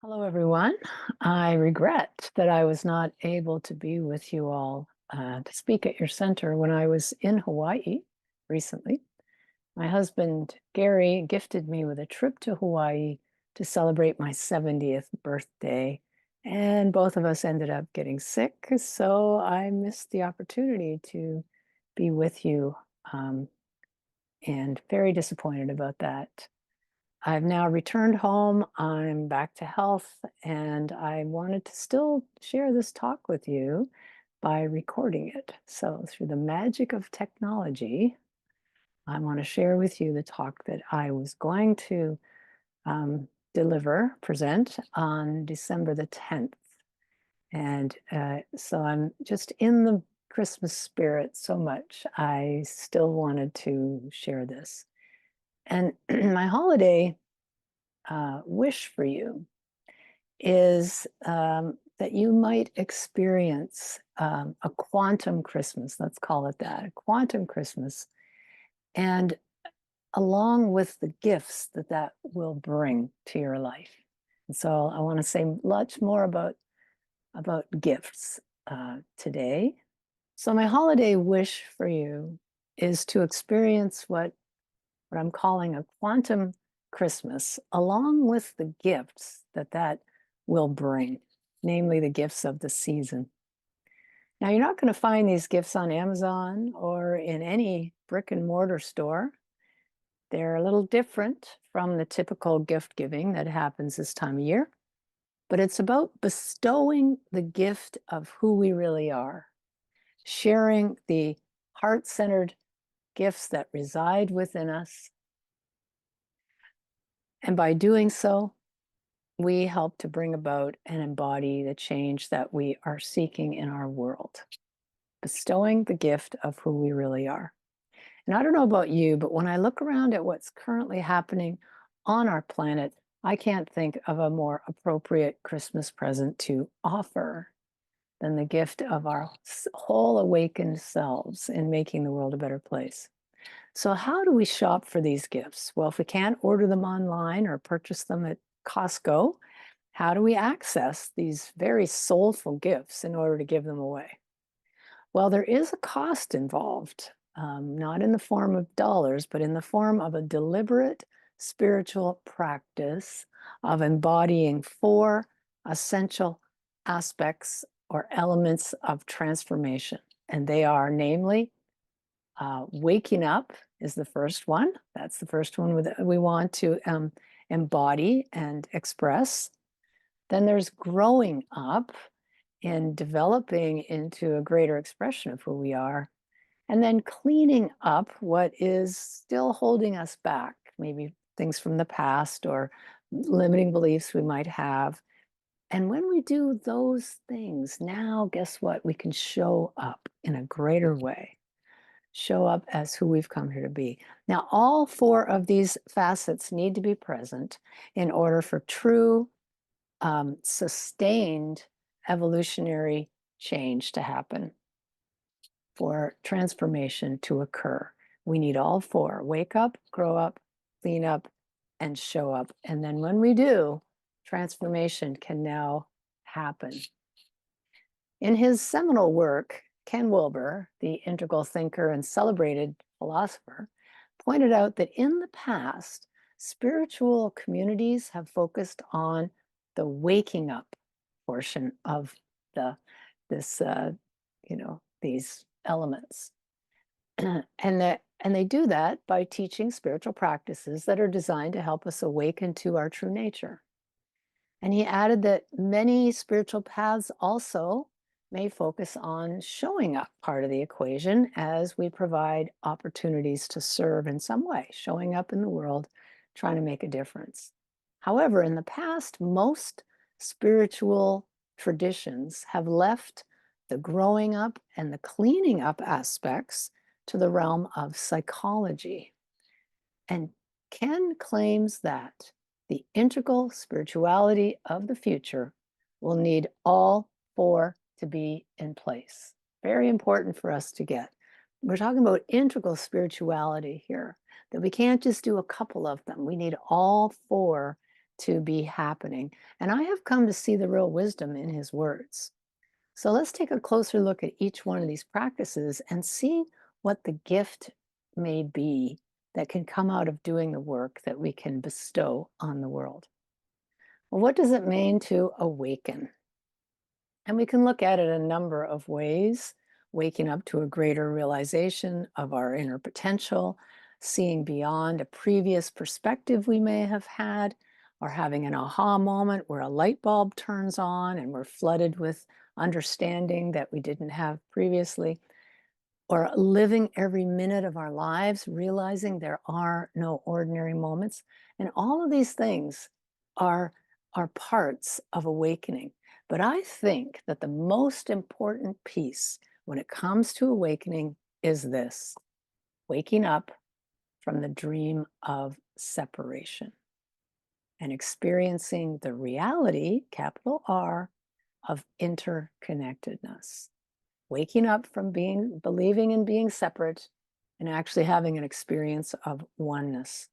Hello, everyone. I regret that I was not able to be with you all to speak at your center when I was in Hawaii recently. My husband, Gary, gifted me with a trip to Hawaii to celebrate my 70th birthday, and both of us ended up getting sick, so I missed the opportunity to be with you, um, and very disappointed about that. I've now returned home. I'm back to health, and I wanted to still share this talk with you by recording it. So, through the magic of technology, I want to share with you the talk that I was going to present on December the 10th. And so I'm just in the Christmas spirit so much. I still wanted to share this. And my holiday wish for you is that you might experience a quantum Christmas, let's call it that, a quantum Christmas, and along with the gifts that that will bring to your life. And so I want to say much more about gifts today. So my holiday wish for you is to experience what I'm calling a quantum Christmas, along with the gifts that that will bring, namely the gifts of the season. Now, you're not going to find these gifts on Amazon or in any brick and mortar store. They're a little different from the typical gift giving that happens this time of year, but it's about bestowing the gift of who we really are, sharing the heart centered gifts that reside within us. And by doing so, we help to bring about and embody the change that we are seeking in our world, bestowing the gift of who we really are. And I don't know about you, but when I look around at what's currently happening on our planet, I can't think of a more appropriate Christmas present to offer than the gift of our whole awakened selves in making the world a better place. So, how do we shop for these gifts? Well, if we can't order them online or purchase them at Costco, how do we access these very soulful gifts in order to give them away? Well, there is a cost involved, not in the form of dollars, but in the form of a deliberate spiritual practice of embodying four essential aspects or elements of transformation. And they are, namely, waking up is the first one. That's the first one we want to embody and express. Then there's growing up and developing into a greater expression of who we are. And then cleaning up what is still holding us back, maybe things from the past or limiting beliefs we might have. And when we do those things, now guess what? We can show up in a greater way, show up as who we've come here to be. Now, all four of these facets need to be present in order for true, sustained evolutionary change to happen, for transformation to occur. We need all four: wake up, grow up, clean up, and show up. And then when we do, transformation can now happen. In his seminal work, Ken Wilber, the integral thinker and celebrated philosopher, pointed out that in the past, spiritual communities have focused on the waking up portion of the this these elements, and they do that by teaching spiritual practices that are designed to help us awaken to our true nature. And he added that many spiritual paths also may focus on showing up part of the equation as we provide opportunities to serve in some way, showing up in the world, trying to make a difference. However, in the past, most spiritual traditions have left the growing up and the cleaning up aspects to the realm of psychology. And Ken claims that the integral spirituality of the future will need all four to be in place. Very important for us to get. We're talking about integral spirituality here, that we can't just do a couple of them. We need all four to be happening. And I have come to see the real wisdom in his words. So let's take a closer look at each one of these practices and see what the gift may be that can come out of doing the work that we can bestow on the world. Well, what does it mean to awaken? And we can look at it a number of ways, waking up to a greater realization of our inner potential, seeing beyond a previous perspective we may have had, or having an aha moment where a light bulb turns on and we're flooded with understanding that we didn't have previously, or living every minute of our lives, realizing there are no ordinary moments. And all of these things are, are parts of awakening. But I think that the most important piece when it comes to awakening is this: waking up from the dream of separation and experiencing the reality, capital R, of interconnectedness. Waking up from believing in being separate and actually having an experience of oneness.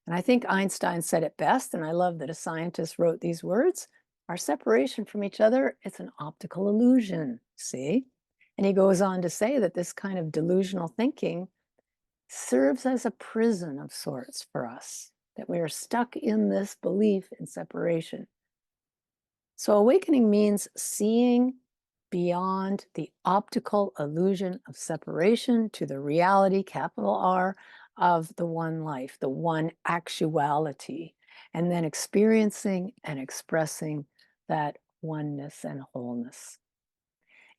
And I think Einstein said it best, and I love that a scientist wrote these words: our separation from each other, it's an optical illusion, see? And he goes on to say that this kind of delusional thinking serves as a prison of sorts for us, that we are stuck in this belief in separation. So awakening means seeing beyond the optical illusion of separation to the reality, capital R, of the one life, the one actuality, and then experiencing and expressing that oneness and wholeness.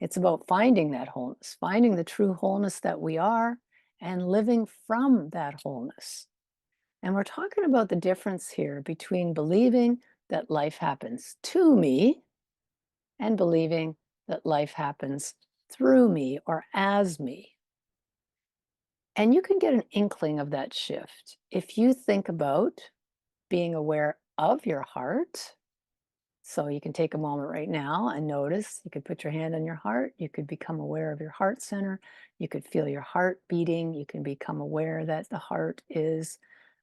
It's about finding that wholeness, finding the true wholeness that we are, and living from that wholeness. And we're talking about the difference here between believing that life happens to me and believing that life happens through me or as me. And you can get an inkling of that shift if you think about being aware of your heart. So you can take a moment right now and notice. You could put your hand on your heart. You could become aware of your heart center. You could feel your heart beating. You can become aware that the heart is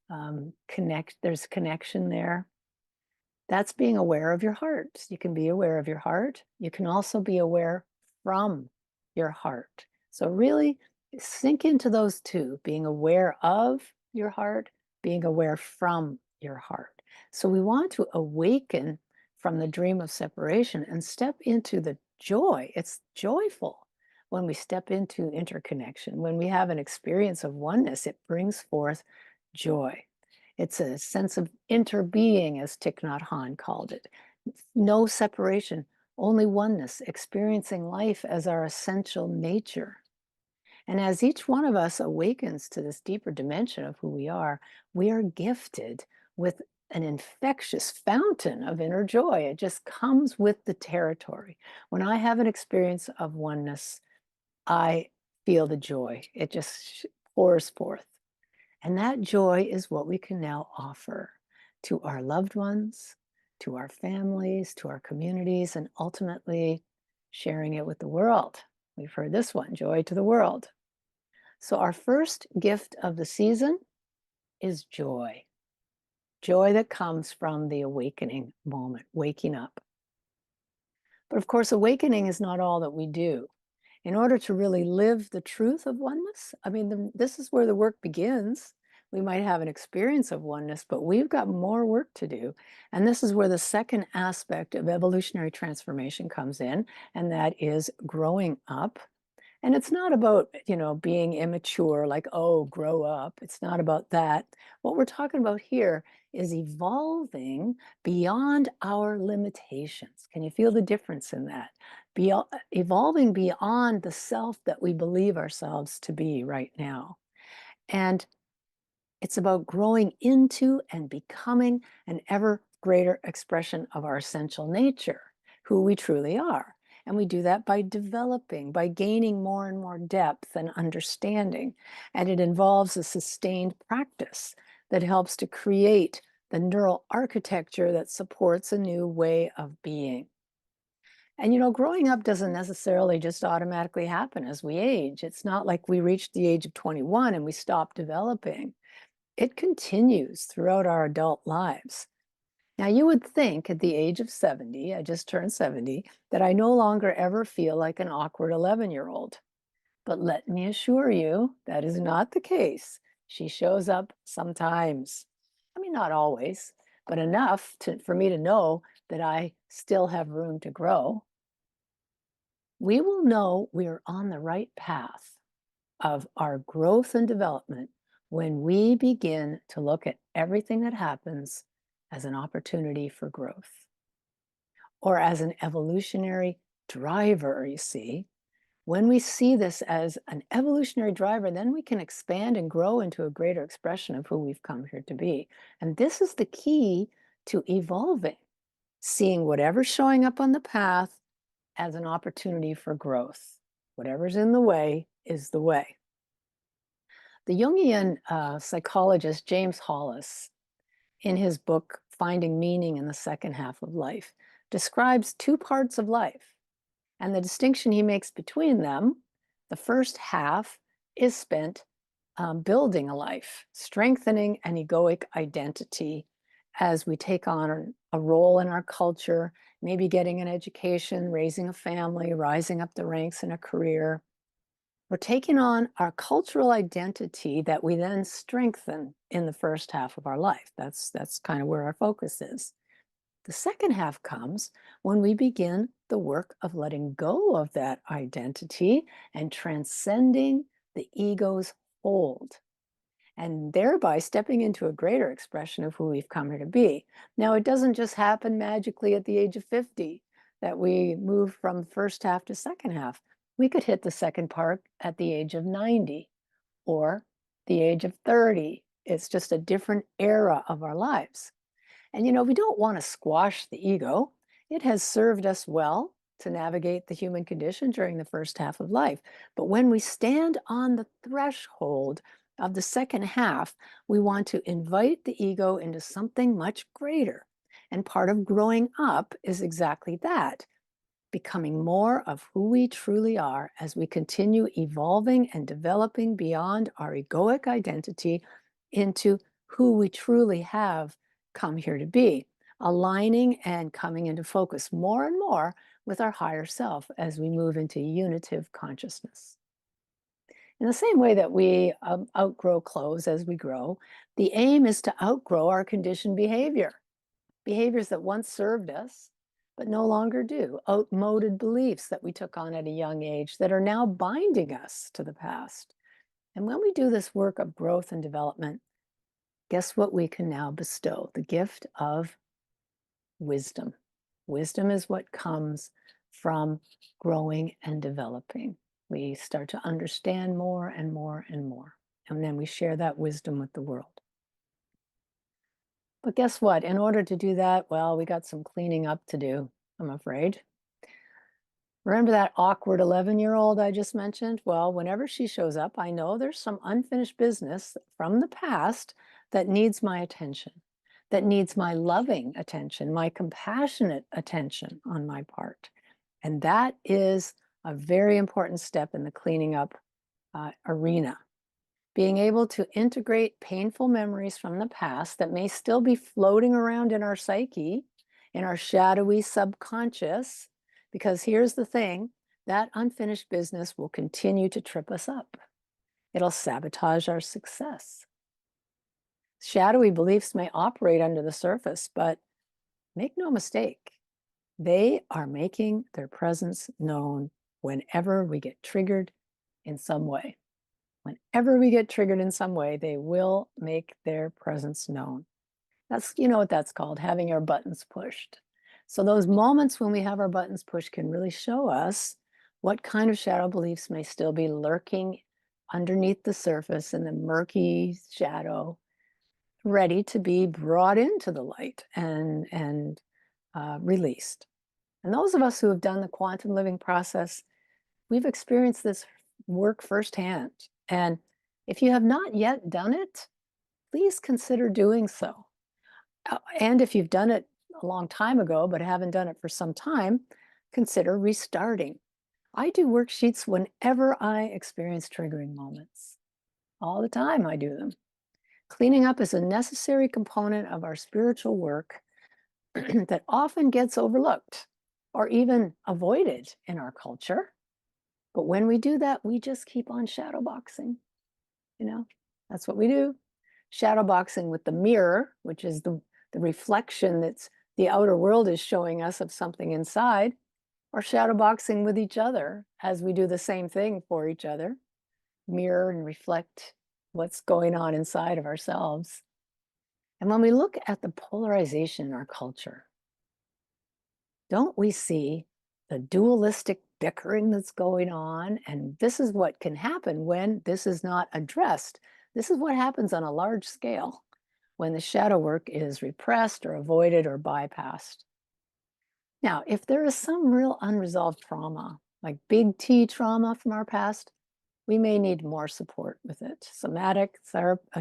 there's connection there. That's being aware of your heart. You can be aware of your heart. You can also be aware from your heart. So really sink into those two: being aware of your heart, being aware from your heart. So we want to awaken from the dream of separation and step into the joy. It's joyful when we step into interconnection. When we have an experience of oneness, it brings forth joy. It's a sense of interbeing, as Thich Nhat Hanh called it. No separation, only oneness, experiencing life as our essential nature. And as each one of us awakens to this deeper dimension of who we are gifted with an infectious fountain of inner joy. It just comes with the territory. When I have an experience of oneness, I feel the joy. It just pours forth. And that joy is what we can now offer to our loved ones, to our families, to our communities, and ultimately sharing it with the world. We've heard this one: joy to the world. So, our first gift of the season is joy. Joy that comes from the awakening moment, waking up. But of course, awakening is not all that we do. In order to really live the truth of oneness, I mean, this is where the work begins. We might have an experience of oneness, but we've got more work to do. And this is where the second aspect of evolutionary transformation comes in, and that is growing up. And it's not about, being immature, like, oh, grow up. It's not about that. What we're talking about here is evolving beyond our limitations. Can you feel the difference in that? Evolving beyond the self that we believe ourselves to be right now. And it's about growing into and becoming an ever greater expression of our essential nature, who we truly are. And we do that by developing, by gaining more and more depth and understanding. And it involves a sustained practice that helps to create the neural architecture that supports a new way of being. And growing up doesn't necessarily just automatically happen as we age. It's not like we reach the age of 21 and we stop developing. It continues throughout our adult lives. Now, you would think at the age of 70, I just turned 70, that I no longer ever feel like an awkward 11-year-old. But let me assure you, that is not the case. She shows up sometimes. I mean, not always, but enough for me to know that I still have room to grow. We will know we are on the right path of our growth and development when we begin to look at everything that happens as an opportunity for growth or as an evolutionary driver, you see. When we see this as an evolutionary driver, then we can expand and grow into a greater expression of who we've come here to be. And this is the key to evolving, seeing whatever's showing up on the path as an opportunity for growth. Whatever's in the way is the way. The Jungian psychologist James Hollis, in his book, Finding Meaning in the Second Half of Life, describes two parts of life. And the distinction he makes between them, the first half is spent building a life, strengthening an egoic identity as we take on a role in our culture, maybe getting an education, raising a family, rising up the ranks in a career. We're taking on our cultural identity that we then strengthen in the first half of our life. That's kind of where our focus is. The second half comes when we begin the work of letting go of that identity and transcending the ego's hold, and thereby stepping into a greater expression of who we've come here to be. Now, it doesn't just happen magically at the age of 50 that we move from first half to second half. We could hit the second part at the age of 90 or the age of 30. It's just a different era of our lives. And we don't want to squash the ego. It has served us well to navigate the human condition during the first half of life. But when we stand on the threshold of the second half, we want to invite the ego into something much greater. And part of growing up is exactly that, becoming more of who we truly are as we continue evolving and developing beyond our egoic identity into who we truly have come here to be, aligning and coming into focus more and more with our higher self as we move into unitive consciousness. In the same way that we outgrow clothes as we grow, the aim is to outgrow our conditioned behaviors that once served us, but no longer do, outmoded beliefs that we took on at a young age that are now binding us to the past. And when we do this work of growth and development, guess what we can now bestow? The gift of wisdom. Wisdom is what comes from growing and developing. We start to understand more and more and more, and then we share that wisdom with the world. But guess what? In order to do that, well, we got some cleaning up to do, I'm afraid. Remember that awkward 11-year-old I just mentioned? Well, whenever she shows up, I know there's some unfinished business from the past that needs my attention, that needs my loving attention, my compassionate attention on my part. And that is a very important step in the cleaning up arena. Being able to integrate painful memories from the past that may still be floating around in our psyche, in our shadowy subconscious, because here's the thing, that unfinished business will continue to trip us up. It'll sabotage our success. Shadowy beliefs may operate under the surface, but make no mistake, they are making their presence known whenever we get triggered in some way. Whenever we get triggered in some way, they will make their presence known. That's, what that's called, having our buttons pushed. So those moments when we have our buttons pushed can really show us what kind of shadow beliefs may still be lurking underneath the surface in the murky shadow, ready to be brought into the light and released. And those of us who have done the quantum living process, we've experienced this work firsthand. And if you have not yet done it, please consider doing so. And if you've done it a long time ago, but haven't done it for some time, consider restarting. I do worksheets whenever I experience triggering moments. All the time I do them. Cleaning up is a necessary component of our spiritual work that often gets overlooked or even avoided in our culture. But when we do that, we just keep on shadow boxing. You know, that's what we do. Shadow boxing with the mirror, which is the reflection that's the outer world is showing us of something inside, or shadow boxing with each other as we do the same thing for each other, mirror and reflect what's going on inside of ourselves. And when we look at the polarization in our culture, don't we see the dualistic bickering that's going on? And this is what can happen when this is not addressed. This is what happens on a large scale when the shadow work is repressed or avoided or bypassed. Now, if there is some real unresolved trauma, like big T trauma from our past, we may need more support with it. Somatic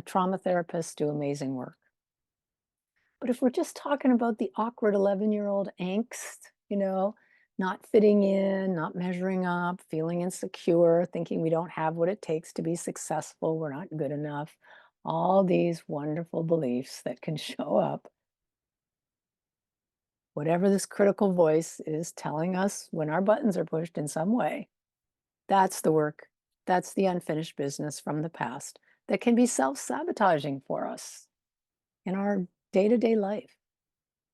trauma therapists do amazing work. But if we're just talking about the awkward 11-year-old angst, not fitting in, not measuring up, feeling insecure, thinking we don't have what it takes to be successful, we're not good enough, all these wonderful beliefs that can show up. Whatever this critical voice is telling us when our buttons are pushed in some way, that's the work. That's the unfinished business from the past that can be self-sabotaging for us in our day-to-day life.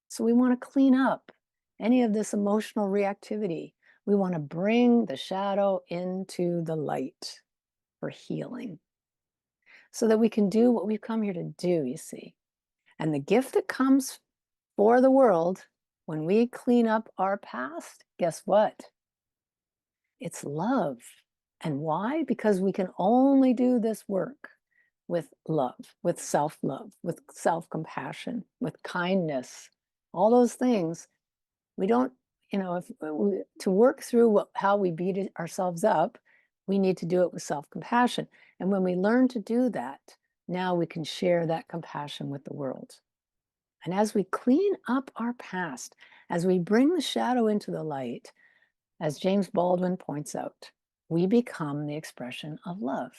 So we want to clean up any of this emotional reactivity. We want to bring the shadow into the light for healing so that we can do what we've come here to do, you see. And the gift that comes for the world when we clean up our past, guess what? It's love. And why? Because we can only do this work with love, with self-love, with self-compassion, with kindness, all those things. We don't, if to work through how we beat ourselves up, we need to do it with self-compassion. And when we learn to do that, now we can share that compassion with the world. And as we clean up our past, as we bring the shadow into the light, as James Baldwin points out, we become the expression of love.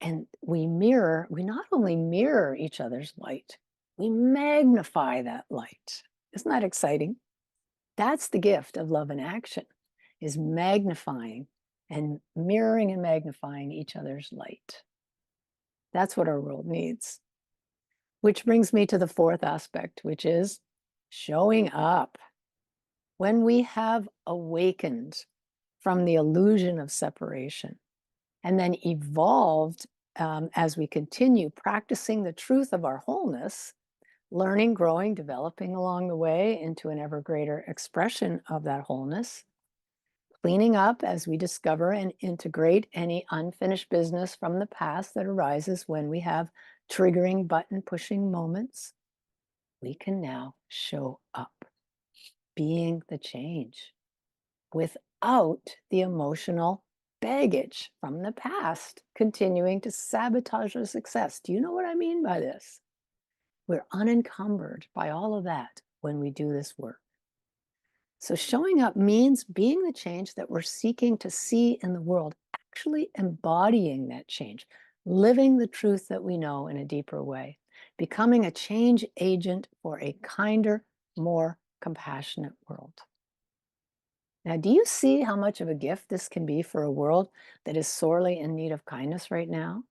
And we not only mirror each other's light, we magnify that light. Isn't that exciting? That's the gift of love in action, is magnifying and mirroring and magnifying each other's light. That's what our world needs. Which brings me to the fourth aspect, which is showing up. When we have awakened from the illusion of separation and then evolved as we continue practicing the truth of our wholeness, learning, growing, developing along the way into an ever greater expression of that wholeness, cleaning up as we discover and integrate any unfinished business from the past that arises when we have triggering button pushing moments, we can now show up, being the change without the emotional baggage from the past continuing to sabotage our success. Do you know what I mean by this? We're unencumbered by all of that when we do this work. So showing up means being the change that we're seeking to see in the world, actually embodying that change, living the truth that we know in a deeper way, becoming a change agent for a kinder, more compassionate world. Now, do you see how much of a gift this can be for a world that is sorely in need of kindness right now?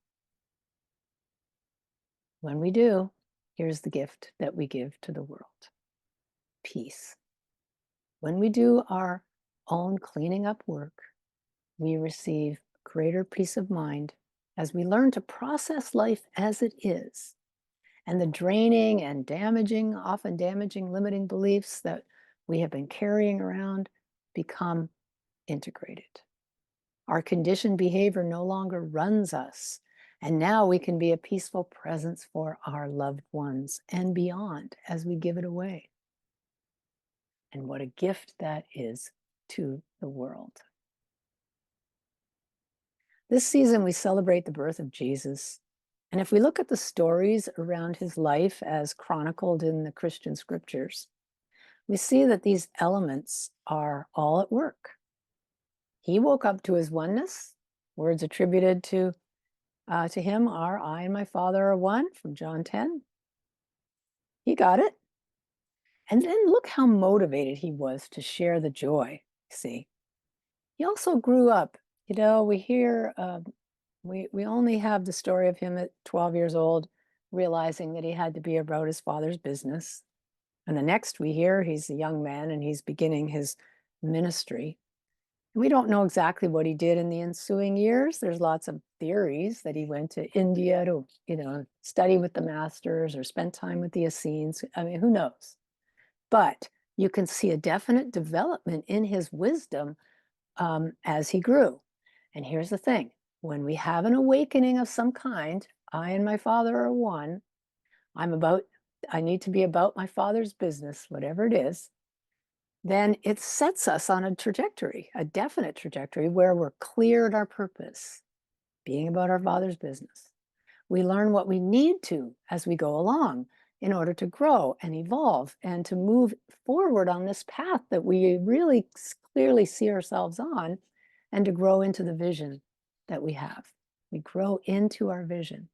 When we do, here's the gift that we give to the world: peace. When we do our own cleaning up work, we receive greater peace of mind as we learn to process life as it is. And the draining and damaging, often damaging, limiting beliefs that we have been carrying around become integrated. Our conditioned behavior no longer runs us. And now we can be a peaceful presence for our loved ones and beyond as we give it away. And what a gift that is to the world. This season, we celebrate the birth of Jesus. And if we look at the stories around his life as chronicled in the Christian scriptures, we see that these elements are all at work. He woke up to his oneness. Words attributed to him are, "I and my Father are one," from John 10. He got it. And then look how motivated he was to share the joy. See, he also grew up. We hear we only have the story of him at 12 years old, realizing that he had to be about his father's business. And the next we hear, he's a young man and he's beginning his ministry. We don't know exactly what he did in the ensuing years. There's lots of theories that he went to India to, study with the masters or spend time with the Essenes. I mean, who knows? But you can see a definite development in his wisdom as he grew. And here's the thing: when we have an awakening of some kind, I and my father are one. I'm about, I need to be about my father's business, whatever it is. Then it sets us on a trajectory, a definite trajectory where we're clear at our purpose, being about our father's business. We learn what we need to as we go along in order to grow and evolve and to move forward on this path that we really clearly see ourselves on, and to grow into the vision that we have. We grow into our vision.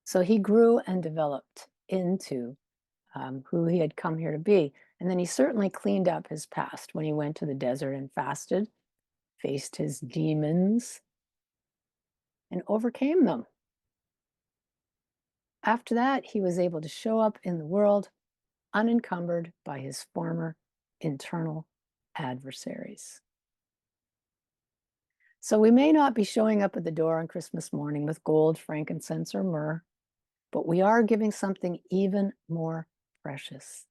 So he grew and developed into who he had come here to be. And then he certainly cleaned up his past when he went to the desert and fasted, faced his demons, and overcame them. After that, he was able to show up in the world unencumbered by his former internal adversaries. So we may not be showing up at the door on Christmas morning with gold, frankincense, or myrrh, but we are giving something even more precious: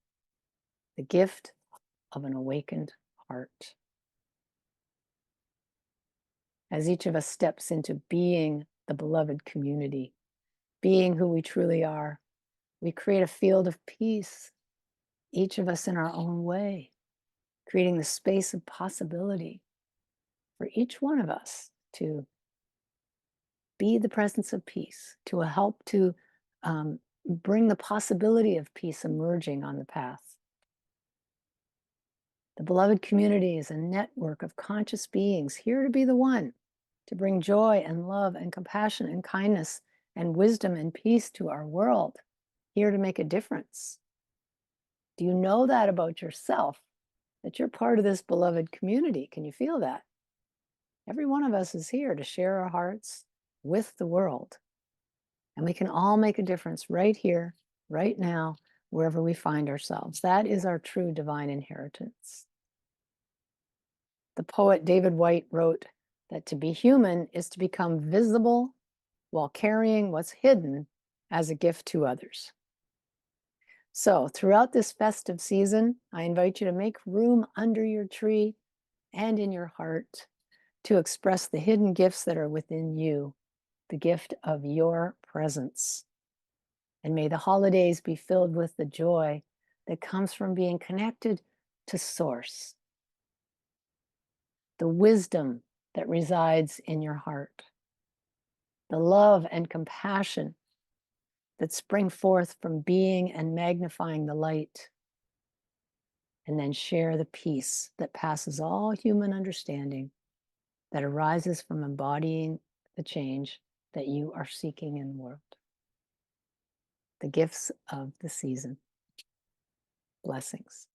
the gift of an awakened heart. As each of us steps into being the beloved community, being who we truly are, we create a field of peace, each of us in our own way, creating the space of possibility for each one of us to be the presence of peace, to help to bring the possibility of peace emerging on the path. The beloved community is a network of conscious beings here to be the one to bring joy and love and compassion and kindness and wisdom and peace to our world, here to make a difference. Do you know that about yourself, that you're part of this beloved community? Can you feel that? Every one of us is here to share our hearts with the world. And we can all make a difference right here, right now, wherever we find ourselves. That is our true divine inheritance. The poet David Whyte wrote that to be human is to become visible while carrying what's hidden as a gift to others. So throughout this festive season, I invite you to make room under your tree and in your heart to express the hidden gifts that are within you, the gift of your presence. And may the holidays be filled with the joy that comes from being connected to Source, the wisdom that resides in your heart, the love and compassion that spring forth from being and magnifying the light, and then share the peace that passes all human understanding, that arises from embodying the change that you are seeking in the world. The gifts of the season. Blessings.